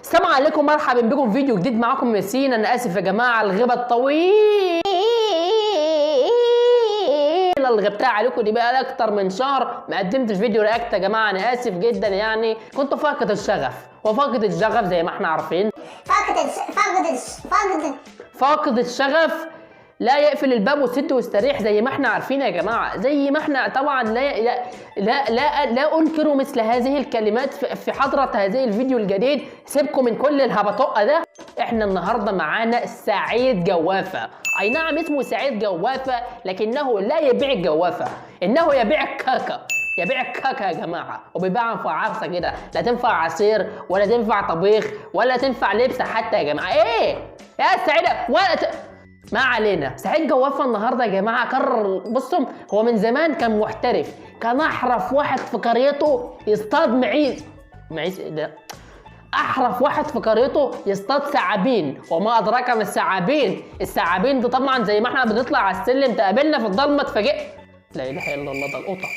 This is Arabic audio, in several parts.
السلام عليكم، مرحبا بكم في فيديو جديد. معاكم ياسين. انا اسف يا جماعه على الغيبه الطويله اللي غبتها عليكم دي، بقى اكتر من شهر ما قدمتش فيديو رياكت يا جماعه. انا اسف جدا، يعني كنت فاقد الشغف، وفاقد الشغف زي ما احنا عارفين. فاقد الشغف لا يقفل الباب وسد واستريح زي ما احنا عارفين يا جماعه، زي ما احنا طبعا لا انكر مثل هذه الكلمات في حضره هذه الفيديو الجديد. سيبكم من كل الهبطاء ده. احنا النهارده معانا سعيد جوافه. اي نعم اسمه سعيد جوافه، لكنه لا يبيع الجوافه، انه يبيع الكاكا. يبيع الكاكا يا جماعه، وبيبيعها في عرسه كده، لا تنفع عصير ولا تنفع طبيخ ولا تنفع لبس حتى يا جماعه. ايه يا سعيده ما علينا. سعيد جوافه النهارده يا جماعه قرر. بصوا، هو من زمان كان محترف، كان احرف واحد في قريته يصطاد معيز ده، احرف واحد في قريته يصطاد ثعابين. وما ادراك ما الثعابين. الثعابين دي طبعا زي ما احنا بنطلع على السلم تقابلنا في الضلمه اتفاجئ. لا اله الا الله، ده القطه.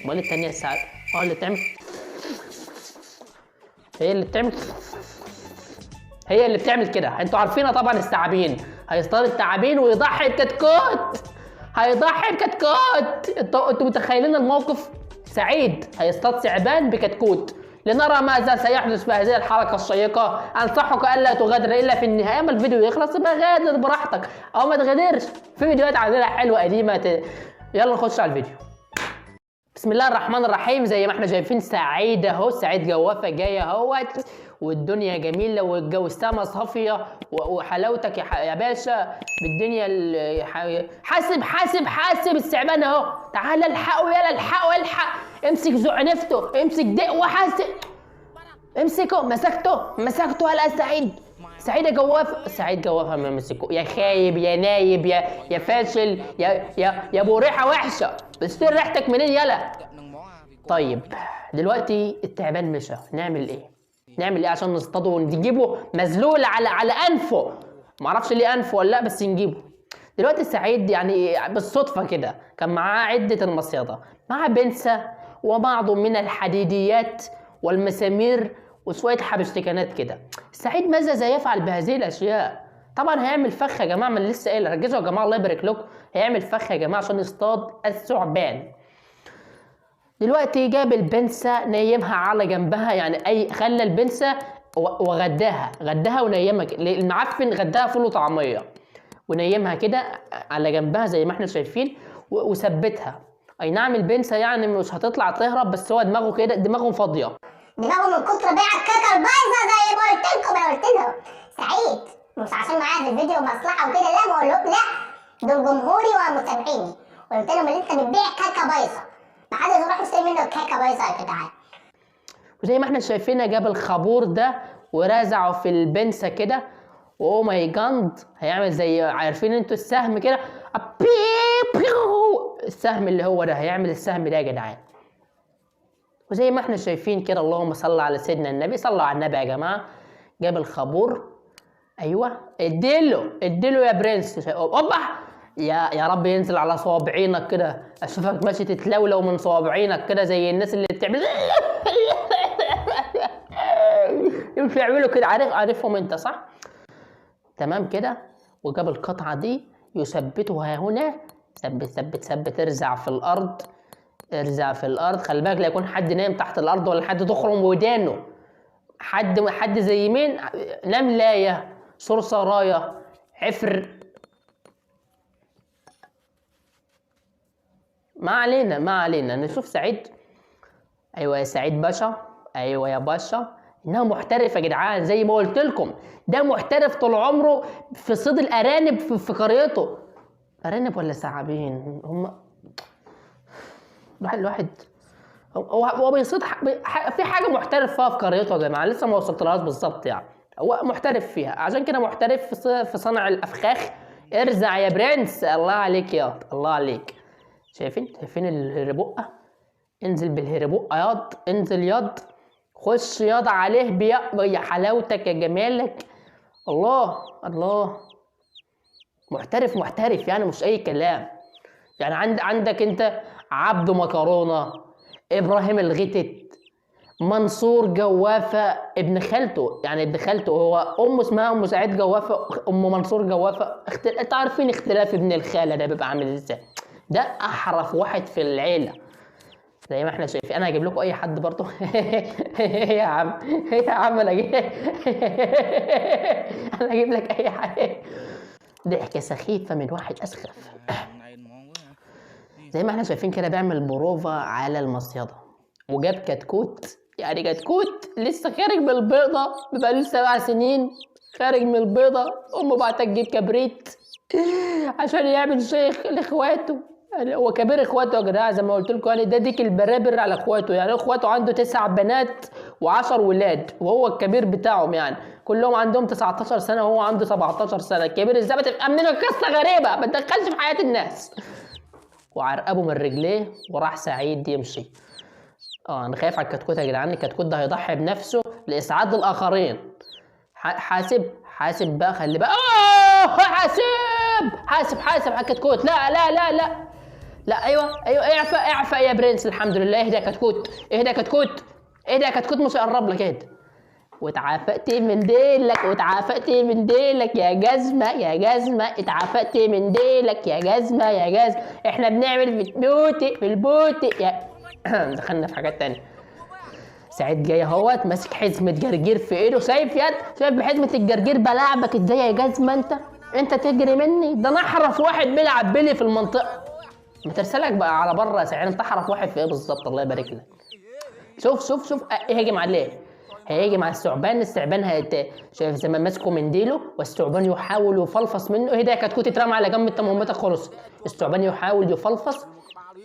امال الثانيه الثعاب اللي بتعمل، هي اللي بتعمل كده. انتوا عارفينها طبعا. الثعابين هيصطاد الثعابين ويضحي بكتكوت. انتوا متخيلين الموقف؟ سعيد هيصطاد ثعبان بكتكوت. لنرى ماذا سيحدث في هذه الحركه الشيقه. انصحك الا تغادر الا في النهايه. اما الفيديو يخلص يبقى غادر براحتك او ما تغادرش. في فيديوهات عندنا حلوه قديمه يلا نخش على الفيديو. بسم الله الرحمن الرحيم. زي ما احنا شايفين سعيد اهو، سعيد جوافه جايه اهوت، والدنيا جميله والجو السما صافيه وحلاوتك يا باشا بالدنيا. حاسب الثعبان اهو. تعال الحقه، يلا الحق. امسك زعنفته، امسك دق وحاسب. امسكه. مسكته هلا سعيد جوافه ما مسكه. يا خايب يا نايب يا فاشل يا ابو ريحه وحشه. بتشتري ريحتك منين يلا؟ طيب دلوقتي التعبان مشى، نعمل ايه عشان نصطاده ونجيبه مذلول على انفه؟ معرفش ليه انفه ولا لا، بس نجيبه. دلوقتي سعيد يعني بالصدفه كده كان معاه عده المصيده، معاه بنسه وبعض من الحديديات والمسامير وشويه حبشتكنات كده. سعيد ماذا يفعل بهذه الاشياء؟ طبعا هيعمل فخ يا جماعه، من لسه قايل. ركزوا يا جماعه الله يبارك لكم. هيعمل فخ يا جماعه عشان يصطاد الثعبان. دلوقتي جاب البنسه نيمها على جنبها، يعني خلى البنسه غداها ونيمها. المعفن غداها فول وطعميه ونيمها كده على جنبها زي ما احنا شايفين وثبتها. اي نعم البنسه يعني مش هتطلع تهرب، بس هو دماغه كده، دماغه فاضيه. دماغه من كتر بيع الكاكا البايظه زي ما قلت لكم. انا قلت لهم سعيد مش عشان معايا في الفيديو مصلحه وكده، لا بقول لهم لا، دول جمهوري ومتابعيني. قلت لهم ان انت بتبيع كاكا بايظه، ما حدش يروح يشتري منك كاكا بايظه يا جدعان. وزي ما احنا شايفين جاب الخابور ده ورازعه في البنسه كده، واو ماي جاند. هيعمل زي عارفين انتوا السهم كده، السهم اللي هو ده، هيعمل السهم ده يا جدعان. وزي ما احنا شايفين كده، اللهم صل على سيدنا النبي. صلوا على النبي يا جماعه. جاب الخابور، ايوه اديله يا برنس. اوبا يا رب ينزل على صوابعينك كده، اشوفك ماشي تتلولو من صوابعينك كده زي الناس اللي بتعمل بيعملوا كده. عارفهم انت صح؟ تمام كده. وجاب القطعه دي يثبتها هنا، ثبت. ارزع في الارض. خلي بالك لا يكون حد نايم تحت الارض ولا حد تخرم ودانه. حد زي مين؟ نملايه، صرصرايه، عفر. ما علينا نشوف سعيد. ايوه يا سعيد باشا، ايوه يا باشا. انه محترف يا جدعان زي ما قلت لكم. ده محترف طول عمره في صيد الارانب في قريته. ارانب ولا ثعابين هم؟ الواحد هو بيصيد في حاجه محترف فيها في قريته يا جماعه، لسه ما وصلتلهاش بالظبط. يعني هو محترف فيها، عشان كده محترف في صنع الافخاخ. ارزع يا برنس. الله عليك الله عليك. شايفين الهربقه؟ انزل بالهربقه ياض، انزل ياض، خش ياض عليه يا حلاوتك يا جمالك. الله محترف يعني مش اي كلام. يعني عندك انت عبده مكرونه، ابراهيم الغتت، منصور جوافة ابن خالته، يعني ابن خالته هو امه اسمها ام سعيد جوافة، ام منصور جوافة. انت عارفين اختلاف ابن الخالة ده بيبقى عامل ازاي؟ ده احرف واحد في العيلة زي ما احنا شايفين. انا هجيب لكم اي حد برضه. يا عم يا عم انا هجيب لك اي حاجة. ضحكة سخيفة من واحد اسخف. زي ما احنا شايفين كده بيعمل بروفا على المصيدة، وجاب كتكوت، يعني كتكوت لسه خارج من البيضة، بقاله 7 سنين خارج من البيضة. امه بعتها تجيب كبريت عشان يعمل شيخ لاخواته. يعني هو كبير اخواته يا جدعان زي ما قلت لكم، يعني ده ديك البرابر على اخواته. يعني اخواته عنده 9 بنات و10 ولاد، وهو الكبير بتاعهم، يعني كلهم عندهم 19 سنة وهو عنده 17 سنة. الكبير ازاي بتبقى منين؟ القصة غريبة ما تدخلش في حياة الناس. وعرقبه من رجليه وراح سعيد يمشي. انا خايف على الكتكوت يا جدعان، الكتكوت ده هيضحي بنفسه لاسعاد الاخرين. حاسب بقى، خلي بقى. حاسب على الكتكوت. لا لا لا لا لا، ايوه اعفى يا برنس. الحمد لله. اهدى يا كتكوت، اهدى يا كتكوت، مش هيقرب لك. اهدى. واتعافقت من ديلك يا جزمة، اتعافقت من ديلك يا جزمة. احنا بنعمل في البوتي يا دخلنا في حاجات تانية. سعيد جاي اهوت ماسك حزمة جرجير في ايده. شايف بحزمة الجرجير بلعبك ازاي يا جزمة؟ انت تجري مني؟ ده انا احرف واحد بيلعب بيلي في المنطقة. ما ترسلك بقى على بره يا سعيد. انت احرف واحد في ايه بالظبط؟ الله يبارك لك. شوف هيهجم عليه، هيجي مع الثعبان شايف زي ما ماسكه من ديله، والثعبان يحاول يفلفص منه. ايه ده يا كتكوت؟ اترمى على جنب، انت مهمتك خلص. الثعبان يحاول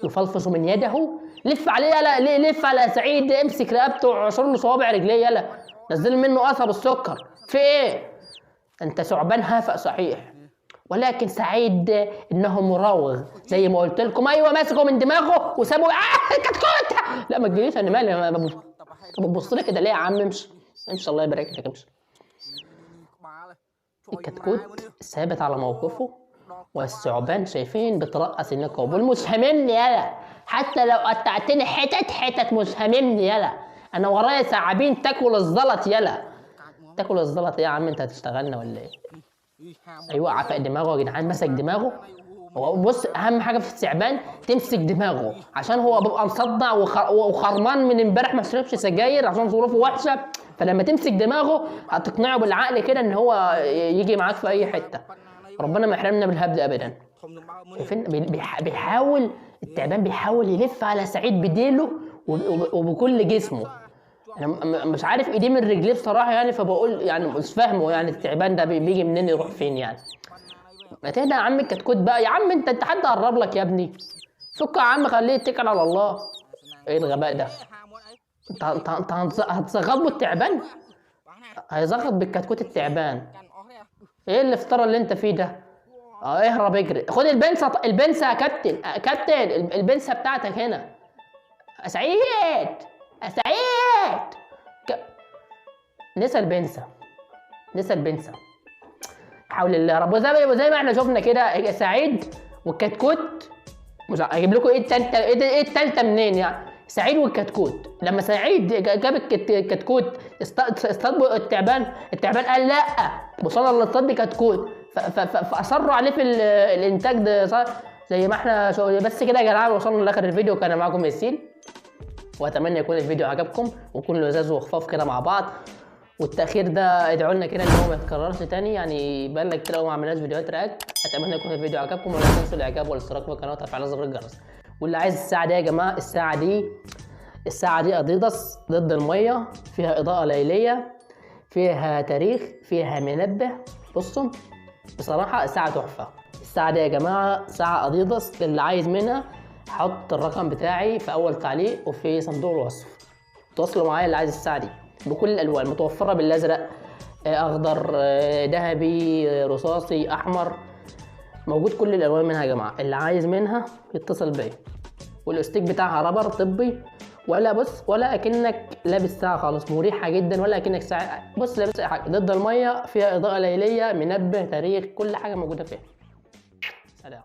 يفلفص من يده. لف عليه يلا، لف على سعيد، امسك رقبته وعصر له صوابع رجليه يلا، نزل منه اثر السكر. في ايه؟ انت ثعبان هافق صحيح، ولكن سعيد انه مراوغ زي ما قلت لكم. ايوه ماسكه من دماغه وسابه. كتكوت لا ما تجيليش، انا مالي. طب بتبص لي كده ليه يا عم؟ امشي الله يبارك لك، امشي. الكتكوت ثابت على موقفه، والثعبان شايفين بترقص النقاب. والمش هاممني يلا، حتى لو قطعتني حتت مش هاممني يلا. انا ورايا ثعابين تاكل الزلط يلا. تاكل الزلط يا عم؟ انت هتشتغلنا ولا ايه؟ ايوه عفق دماغه يا جدعان، مسك دماغه. بص اهم حاجه في الثعبان تمسك دماغه، عشان هو بيبقى مصدع وخرمان من امبارح ما شربش سجاير عشان ظروفه وحشه. فلما تمسك دماغه هتقنعه بالعقل كده ان هو يجي معاك في اي حته. ربنا ما يحرمنا بالهبد ابدا. بيحاول الثعبان بيحاول يلف على سعيد بديله وبكل جسمه. انا مش عارف ايديه من رجليه بصراحه، يعني فبقول يعني مش فاهمه، يعني الثعبان ده بيجي منين يروح فين يعني. ما تهدى يا عم الكتكوت بقى يا عم. انت حد قرب لك يا ابني؟ فك يا عم، خليه يتكل على الله. ايه الغباء ده؟ انت هتزغط بالتعبان؟ هيزغط بالكتكوت التعبان. ايه الافتراء اللي انت فيه ده؟ اهرب اجري، خد البنسه يا كابتن البنسه بتاعتك هنا. سعيد نسى البنسه. حول الله يا رب. وزي ما احنا شفنا كده سعيد والكتكوت. مش هجيب لكم ايه التالتة منين يعني. سعيد والكتكوت، لما سعيد جاب الكتكوت اصطاد التعبان قال لا وصلنا للاصطاد بكتكوت، فاصروا عليه في الانتاج ده. زي ما احنا بس كده يا جدعان وصلنا لاخر الفيديو. كان معاكم ياسين، واتمنى يكون الفيديو عجبكم ويكون لذاذ وخفاف كده مع بعض. والتاخير ده ادعوا لنا كده ان هو ما يتكررش تاني، يعني بقالنا كتير قوي ما عملناش فيديوهات رياكت. اتمنى يكون الفيديو عجبكم، ولا تنسوا الاعجاب والاشتراك في القناه وتفعيل زر الجرس. واللي عايز الساعه دي يا جماعه، الساعه دي اديداس ضد الميه، فيها اضاءه ليليه، فيها تاريخ، فيها منبه. بصوا بصراحه الساعه تحفه. الساعه دي يا جماعه ساعه اديداس، اللي عايز منها حط الرقم بتاعي في اول تعليق وفي صندوق الوصف. تواصلوا معايا اللي عايز الساعه دي بكل الالوان، متوفره بالازرق، اخضر، ذهبي، رصاصي، احمر، موجود كل الالوان منها يا جماعه. اللي عايز منها يتصل بيا. والاستيك بتاعها رابر طبي، ولا اكنك لابس ساعه خالص، مريحه جدا، ولا اكنك ساعه بص لابس اي حاجه. ضد الميه، فيها اضاءه ليليه، منبه، تاريخ، كل حاجه موجوده فيها. سلام.